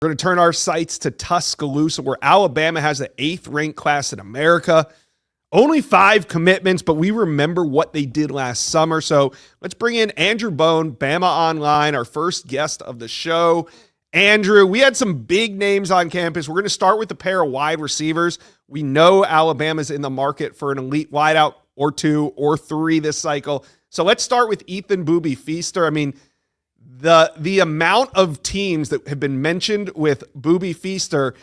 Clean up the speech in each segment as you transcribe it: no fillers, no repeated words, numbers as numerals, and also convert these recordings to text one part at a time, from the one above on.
We're going to turn our sights to Tuscaloosa, where Alabama has the 8th ranked class in America. Only 5 commitments, but we remember what they did last summer. So let's bring in Andrew Bone, Bama Online, our first guest of the show. Andrew, we had some big names on campus. We're going to start with the pair of wide receivers. We know Alabama's in the market for an elite wideout or 2 or 3 this cycle. So let's start with Ethan Booby Feaster. I mean, the amount of teams that have been mentioned with Booby Feaster,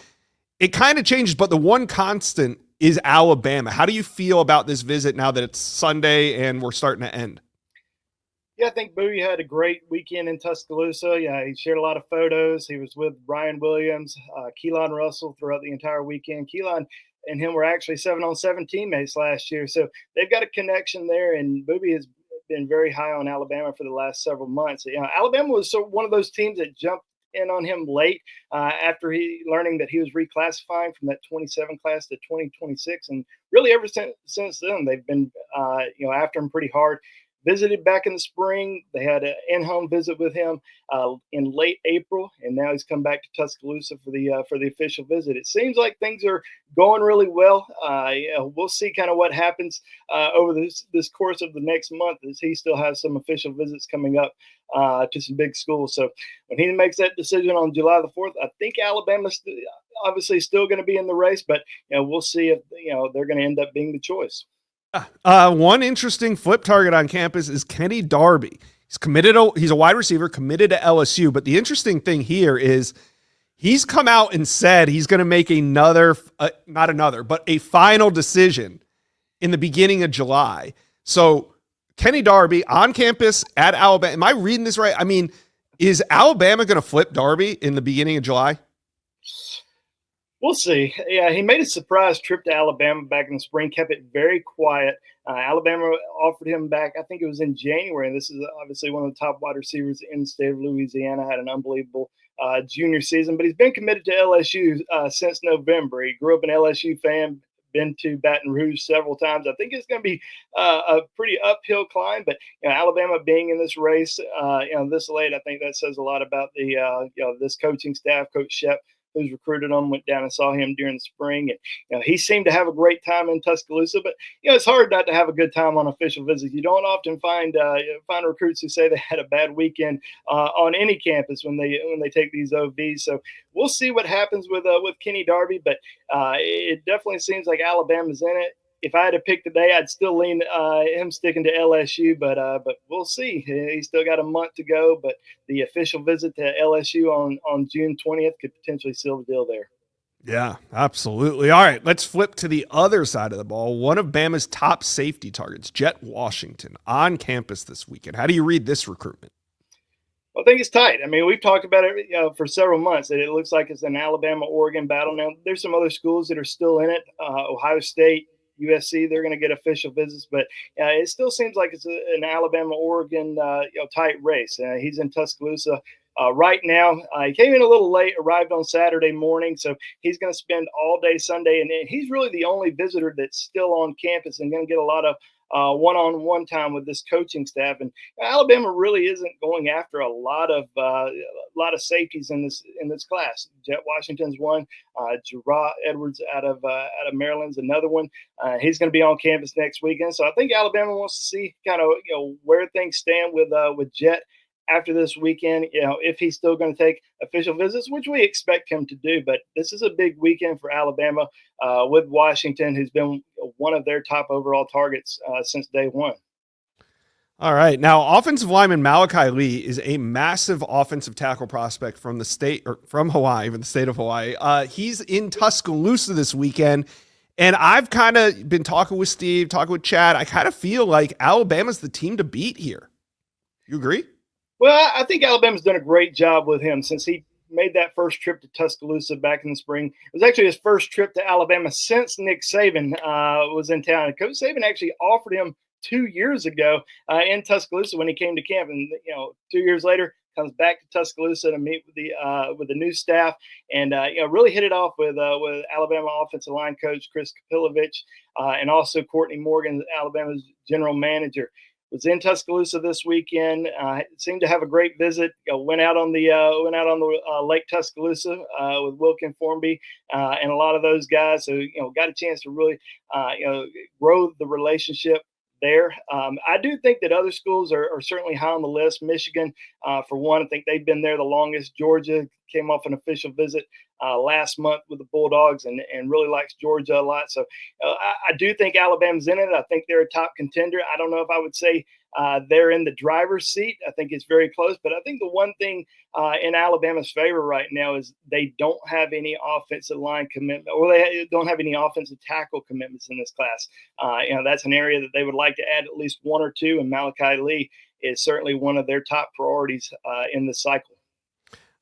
it kind of changes, but the one constant is Alabama. How do you feel about this visit now that it's Sunday and we're starting to end? Yeah, I think Booby had a great weekend in Tuscaloosa. Yeah, he shared a lot of photos. He was with Brian Williams, Keelan Russell throughout the entire weekend. Keelan and him were actually 7-on-7 teammates last year. So they've got a connection there, and Booby has been very high on Alabama for the last several months. You know, Alabama was one of those teams that jumped in on him late after he learning that he was reclassifying from that 27 class to 2026, and really ever since then they've been after him pretty hard. Visited back in the spring. They had an in-home visit with him in late April, and now he's come back to Tuscaloosa for the official visit. It seems like things are going really well. We'll see kind of what happens over this course of the next month, as he still has some official visits coming up to some big schools. So when he makes that decision on July the 4th, I think Alabama's obviously still going to be in the race, but we'll see if they're going to end up being the choice. One interesting flip target on campus is Kenny Darby. He's a wide receiver committed to LSU. But the interesting thing here is he's come out and said he's going to make a final decision in the beginning of July. So Kenny Darby on campus at Alabama. Am I reading this right? I mean, is Alabama going to flip Darby in the beginning of July? We'll see. Yeah, he made a surprise trip to Alabama back in the spring, kept it very quiet. Alabama offered him back, I think it was in January, and this is obviously one of the top wide receivers in the state of Louisiana, had an unbelievable junior season, but he's been committed to LSU since November. He grew up an LSU fan, been to Baton Rouge several times. I think it's going to be a pretty uphill climb, but Alabama being in this race, this late, I think that says a lot about the this coaching staff. Coach Shep, who's recruited him, went down and saw him during the spring, and he seemed to have a great time in Tuscaloosa. But it's hard not to have a good time on official visits. You don't often find recruits who say they had a bad weekend on any campus when they take these OVs. So we'll see what happens with Kenny Darby, but it definitely seems like Alabama's in it. If I had to pick today, I'd still lean him sticking to LSU, but we'll see. He's still got a month to go, but the official visit to LSU on June 20th could potentially seal the deal there. Yeah, absolutely. All right, let's flip to the other side of the ball. One of Bama's top safety targets, Jet Washington, on campus this weekend. How do you read this recruitment? I think it's tight. I mean, we've talked about it for several months. It looks like it's an Alabama-Oregon battle. Now, there's some other schools that are still in it. Ohio State, USC, they're going to get official visits, but it still seems like it's an Alabama-Oregon tight race. He's in Tuscaloosa right now. He came in a little late, arrived on Saturday morning, so he's going to spend all day Sunday, and he's really the only visitor that's still on campus and going to get a lot of one-on-one time with this coaching staff. And Alabama really isn't going after a lot of safeties in this class. Jet Washington's one. Jarrah Edwards out of Maryland's another one. He's going to be on campus next weekend. So I think Alabama wants to see kind of where things stand with Jet after this weekend, if he's still going to take official visits, which we expect him to do. But this is a big weekend for Alabama with Washington, who's been one of their top overall targets since day one. All right. Now, offensive lineman Malachi Lee is a massive offensive tackle prospect from the state, or from Hawaii, even the state of Hawaii. He's in Tuscaloosa this weekend. And I've kind of been talking with Steve, talking with Chad. I kind of feel like Alabama's the team to beat here. You agree? Well, I think Alabama's done a great job with him since he made that first trip to Tuscaloosa back in the spring. It was actually his first trip to Alabama since Nick Saban was in town. And Coach Saban actually offered him 2 years ago in Tuscaloosa when he came to camp. And 2 years later, comes back to Tuscaloosa to meet with the new staff, and really hit it off with Alabama offensive line coach Chris Kapilovich and also Courtney Morgan, Alabama's general manager. was in Tuscaloosa this weekend. Seemed to have a great visit. Went out on the Lake Tuscaloosa with Wilkin Formby and a lot of those guys. So got a chance to really grow the relationship there. I do think that other schools are certainly high on the list. Michigan, for one, I think they've been there the longest. Georgia came off an official visit last month with the Bulldogs and really likes Georgia a lot. So I do think Alabama's in it. I think they're a top contender. I don't know if I would say they're in the driver's seat. I think it's very close. But I think the one thing in Alabama's favor right now is they don't have any offensive line commitment, or they don't have any offensive tackle commitments in this class. That's an area that they would like to add at least one or two, and Malachi Lee is certainly one of their top priorities in this cycle.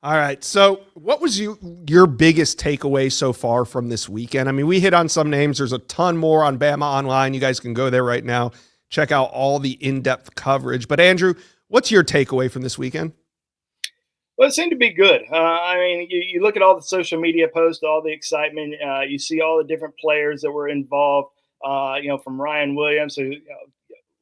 All right. So what was your biggest takeaway so far from this weekend? I mean, we hit on some names. There's a ton more on Bama Online. You guys can go there right now. Check out all the in-depth coverage. But Andrew, what's your takeaway from this weekend? Well, it seemed to be good. I mean, you look at all the social media posts, all the excitement. You see all the different players that were involved, from Ryan Williams, who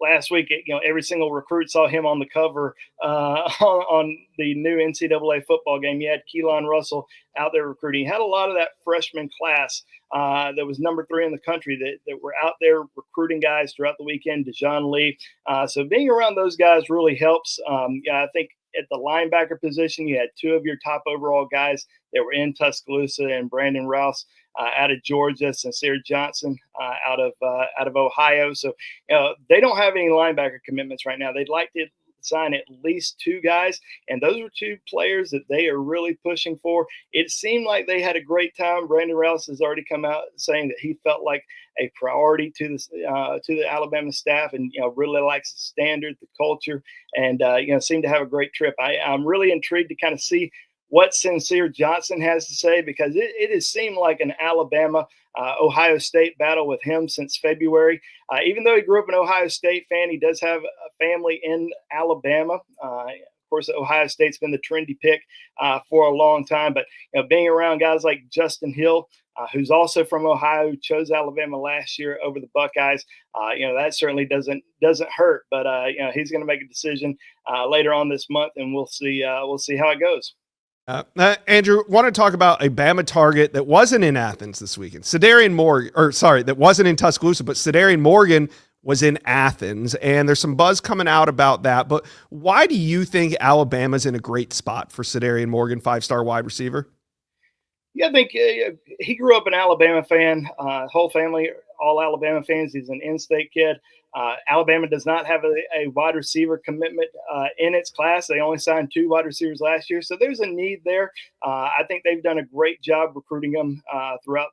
last week, every single recruit saw him on the cover on the new NCAA football game. You had Keelan Russell out there recruiting. You had a lot of that freshman class that was number 3 in the country that were out there recruiting guys throughout the weekend. Dejon Lee. So being around those guys really helps. I think at the linebacker position, you had 2 of your top overall guys that were in Tuscaloosa, and Brandon Rouse out of Georgia, Sincere Johnson out of Ohio. So they don't have any linebacker commitments right now. They'd like to sign at least 2 guys, and those are 2 players that they are really pushing for. It seemed like they had a great time. Brandon Rouse has already come out saying that he felt like a priority to the Alabama staff, and really likes the standard, the culture, and seemed to have a great trip. I'm really intrigued to kind of see what Sincere Johnson has to say, because it has seemed like an Alabama Ohio State battle with him since February. Even though he grew up an Ohio State fan, he does have a family in Alabama. Of course, Ohio State's been the trendy pick for a long time, but being around guys like Justin Hill, who's also from Ohio, who chose Alabama last year over the Buckeyes, that certainly doesn't hurt. But he's going to make a decision later on this month, and we'll see how it goes. Andrew, want to talk about a Bama target that wasn't in Athens this weekend. That wasn't in Tuscaloosa, but Cedarian Morgan was in Athens, and there's some buzz coming out about that. But why do you think Alabama's in a great spot for Cedarian Morgan, 5-star wide receiver? Yeah, I think he grew up an Alabama fan. Whole family, all Alabama fans. He's an in-state kid. Alabama does not have a wide receiver commitment in its class. They only signed 2 wide receivers last year, so there's a need there. I think they've done a great job recruiting them throughout,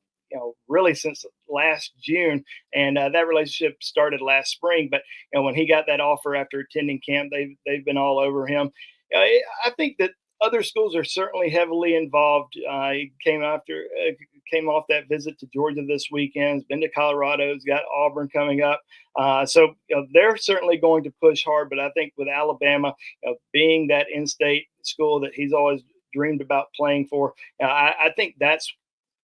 really since last June, and that relationship started last spring. But when he got that offer after attending camp, they've been all over him. I think that other schools are certainly heavily involved. He came off that visit to Georgia this weekend. He's been to Colorado. He's got Auburn coming up. So they're certainly going to push hard. But I think with Alabama being that in-state school that he's always dreamed about playing for, I think that's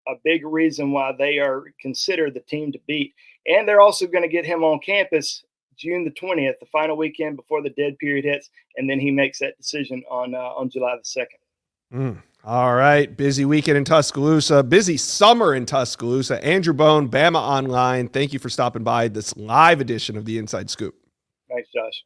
a big reason why they are considered the team to beat. And they're also going to get him on campus June the 20th, the final weekend before the dead period hits, and then he makes that decision on July the 2nd. All right. Busy weekend in Tuscaloosa, busy summer in Tuscaloosa. Andrew Bone, Bama Online, thank you for stopping by this live edition of the Inside Scoop. Thanks, Josh.